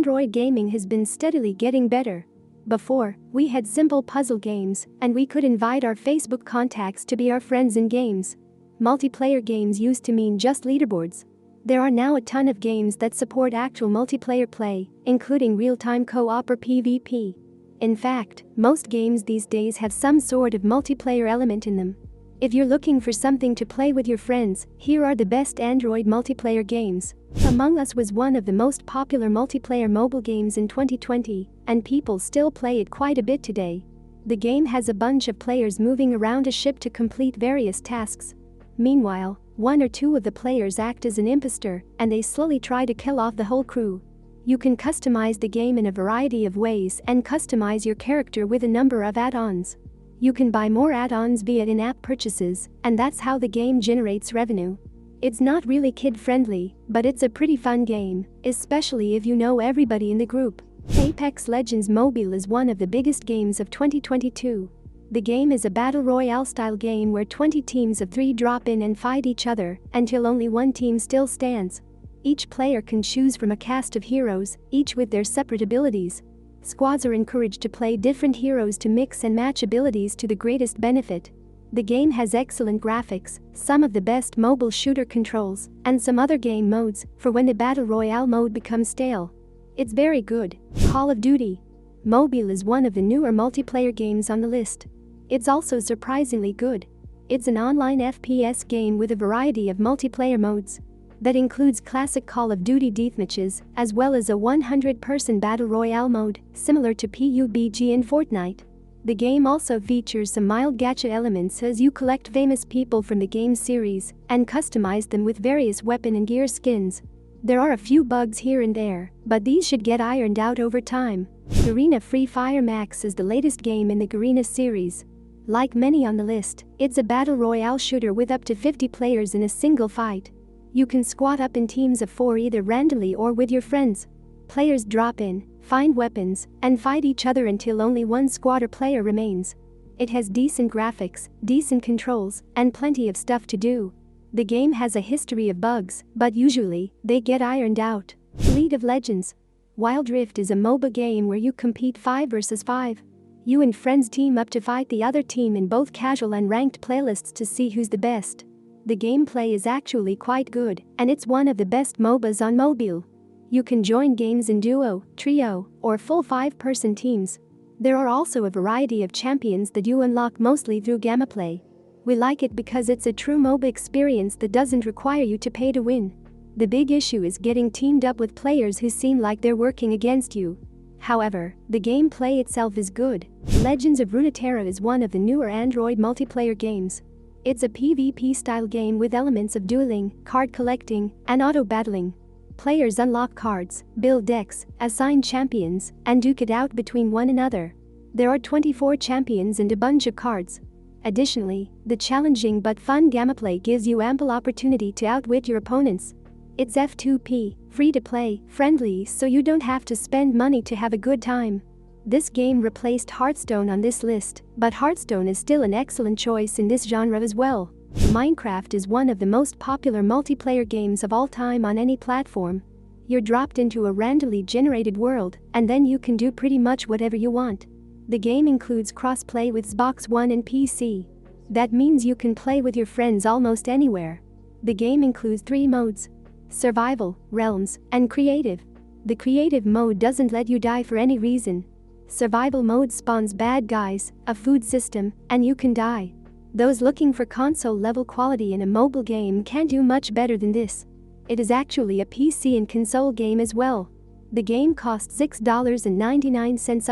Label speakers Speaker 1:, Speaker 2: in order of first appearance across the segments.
Speaker 1: Android gaming has been steadily getting better. Before, we had simple puzzle games, and we could invite our Facebook contacts to be our friends in games. Multiplayer games used to mean just leaderboards. There are now a ton of games that support actual multiplayer play, including real-time co-op or PvP. In fact, most games these days have some sort of multiplayer element in them. If you're looking for something to play with your friends, here are the best Android multiplayer games. Among Us was one of the most popular multiplayer mobile games in 2020, and people still play it quite a bit today. The game has a bunch of players moving around a ship to complete various tasks. Meanwhile, one or two of the players act as an imposter, and they slowly try to kill off the whole crew. You can customize the game in a variety of ways and customize your character with a number of add-ons. You can buy more add-ons via in-app purchases, and that's how the game generates revenue. It's not really kid-friendly, but it's a pretty fun game, especially if you know everybody in the group. Apex Legends Mobile is one of the biggest games of 2022. The game is a battle royale-style game where 20 teams of 3 drop in and fight each other until only one team still stands. Each player can choose from a cast of heroes, each with their separate abilities. Squads are encouraged to play different heroes to mix and match abilities to the greatest benefit. The game has excellent graphics, some of the best mobile shooter controls, and some other game modes for when the battle royale mode becomes stale. It's very good. Call of Duty Mobile is one of the newer multiplayer games on the list. It's also surprisingly good. It's an online FPS game with a variety of multiplayer modes. That includes classic Call of Duty deathmatches, as well as a 100-person battle royale mode, similar to PUBG in Fortnite. The game also features some mild gacha elements as you collect famous people from the game series and customize them with various weapon and gear skins. There are a few bugs here and there, but these should get ironed out over time. Garena Free Fire Max is the latest game in the Garena series. Like many on the list, it's a battle royale shooter with up to 50 players in a single fight. You can squad up in teams of 4 either randomly or with your friends. Players drop in, find weapons, and fight each other until only one squad or player remains. It has decent graphics, decent controls, and plenty of stuff to do. The game has a history of bugs, but usually, they get ironed out. League of Legends Wild Rift is a MOBA game where you compete 5 versus 5. You and friends team up to fight the other team in both casual and ranked playlists to see who's the best. The gameplay is actually quite good, and it's one of the best MOBAs on mobile. You can join games in duo, trio, or full 5-person teams. There are also a variety of champions that you unlock mostly through gamma play. We like it because it's a true MOBA experience that doesn't require you to pay to win. The big issue is getting teamed up with players who seem like they're working against you. However, the gameplay itself is good. Legends of Runeterra is one of the newer Android multiplayer games. It's a PvP-style game with elements of dueling, card collecting, and auto-battling. Players unlock cards, build decks, assign champions, and duke it out between one another. There are 24 champions and a bunch of cards. Additionally, the challenging but fun gameplay gives you ample opportunity to outwit your opponents. It's F2P, free to play, friendly, so you don't have to spend money to have a good time. This game replaced Hearthstone on this list, but Hearthstone is still an excellent choice in this genre as well. Minecraft is one of the most popular multiplayer games of all time on any platform. You're dropped into a randomly generated world, and then you can do pretty much whatever you want. The game includes cross-play with Xbox One and PC. That means you can play with your friends almost anywhere. The game includes 3 modes: Survival, Realms, and Creative. The Creative mode doesn't let you die for any reason. Survival mode spawns bad guys, a food system, and you can die. Those looking for console-level quality in a mobile game can't do much better than this. It is actually a PC and console game as well. The game costs $6.99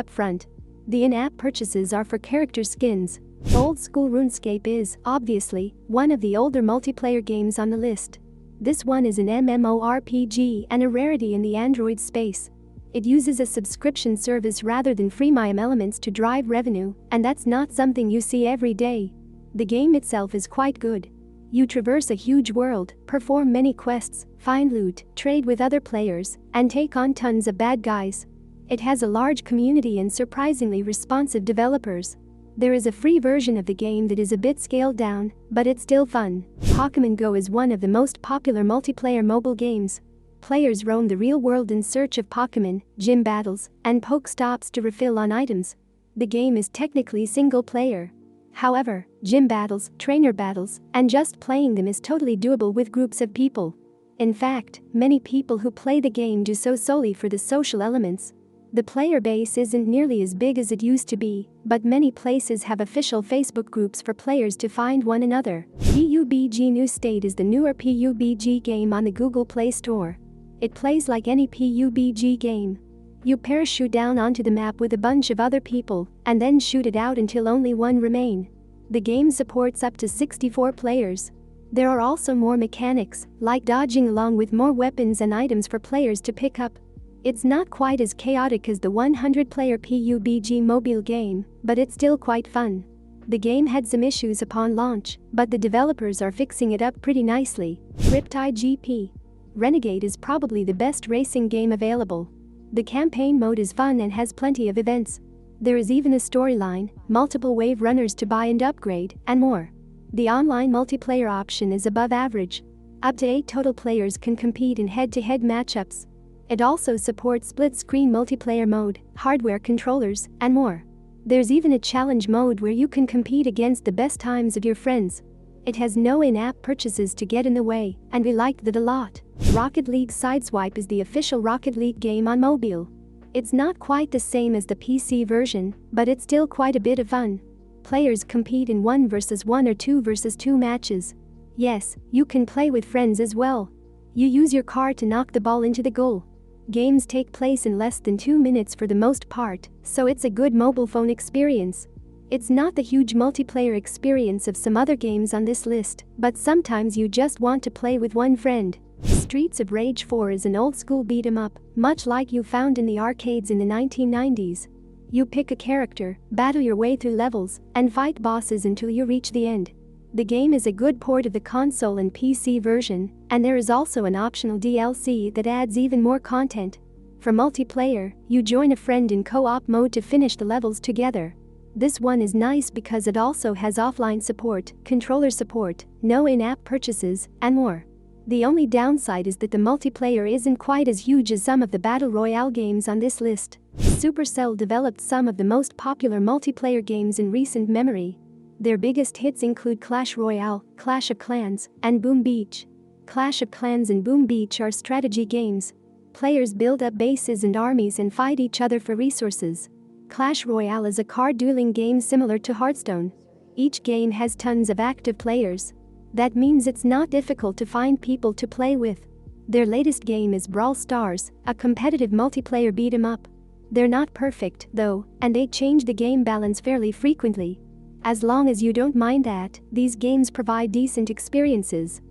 Speaker 1: upfront. The in-app purchases are for character skins. Old School Runescape is, obviously, one of the older multiplayer games on the list. This one is an MMORPG and a rarity in the Android space. It uses a subscription service rather than freemium elements to drive revenue, and that's not something you see every day. The game itself is quite good. You traverse a huge world, perform many quests, find loot, trade with other players, and take on tons of bad guys. It has a large community and surprisingly responsive developers. There is a free version of the game that is a bit scaled down, but it's still fun. Pokémon Go is one of the most popular multiplayer mobile games. Players roam the real world in search of Pokémon, gym battles, and Pokestops to refill on items. The game is technically single-player. However, gym battles, trainer battles, and just playing them is totally doable with groups of people. In fact, many people who play the game do so solely for the social elements. The player base isn't nearly as big as it used to be, but many places have official Facebook groups for players to find one another. PUBG New State is the newer PUBG game on the Google Play Store. It plays like any PUBG game. You parachute down onto the map with a bunch of other people, and then shoot it out until only one remain. The game supports up to 64 players. There are also more mechanics, like dodging, along with more weapons and items for players to pick up. It's not quite as chaotic as the 100-player PUBG mobile game, but it's still quite fun. The game had some issues upon launch, but the developers are fixing it up pretty nicely. Riptide GP. Renegade is probably the best racing game available. The campaign mode is fun and has plenty of events. There is even a storyline, multiple wave runners to buy and upgrade, and more. The online multiplayer option is above average. Up to 8 total players can compete in head-to-head matchups. It also supports split-screen multiplayer mode, hardware controllers, and more. There's even a challenge mode where you can compete against the best times of your friends. It has no in-app purchases to get in the way, and we liked that a lot. Rocket League Sideswipe is the official Rocket League game on mobile. It's not quite the same as the PC version, but it's still quite a bit of fun. Players compete in 1 versus 1 or 2 versus 2 matches. Yes, you can play with friends as well. You use your car to knock the ball into the goal. Games take place in less than 2 minutes for the most part, so it's a good mobile phone experience. It's not the huge multiplayer experience of some other games on this list, but sometimes you just want to play with one friend. Streets of Rage 4 is an old-school beat-em-up, much like you found in the arcades in the 1990s. You pick a character, battle your way through levels, and fight bosses until you reach the end. The game is a good port of the console and PC version, and there is also an optional DLC that adds even more content. For multiplayer, you join a friend in co-op mode to finish the levels together. This one is nice because it also has offline support, controller support, no in-app purchases, and more. The only downside is that the multiplayer isn't quite as huge as some of the Battle Royale games on this list. Supercell developed some of the most popular multiplayer games in recent memory. Their biggest hits include Clash Royale, Clash of Clans, and Boom Beach. Clash of Clans and Boom Beach are strategy games. Players build up bases and armies and fight each other for resources. Clash Royale is a card dueling game similar to Hearthstone. Each game has tons of active players. That means it's not difficult to find people to play with. Their latest game is Brawl Stars, a competitive multiplayer beat-em-up. They're not perfect, though, and they change the game balance fairly frequently. As long as you don't mind that, these games provide decent experiences.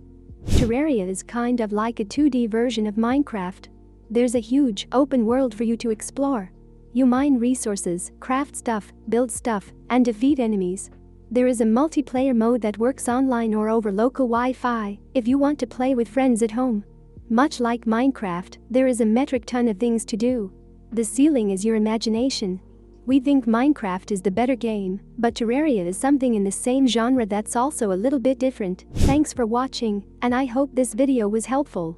Speaker 1: Terraria is kind of like a 2D version of Minecraft. There's a huge, open world for you to explore. You mine resources, craft stuff, build stuff, and defeat enemies. There is a multiplayer mode that works online or over local Wi-Fi if you want to play with friends at home. Much like Minecraft, there is a metric ton of things to do. The ceiling is your imagination. We think Minecraft is the better game, but Terraria is something in the same genre that's also a little bit different. Thanks for watching, and I hope this video was helpful.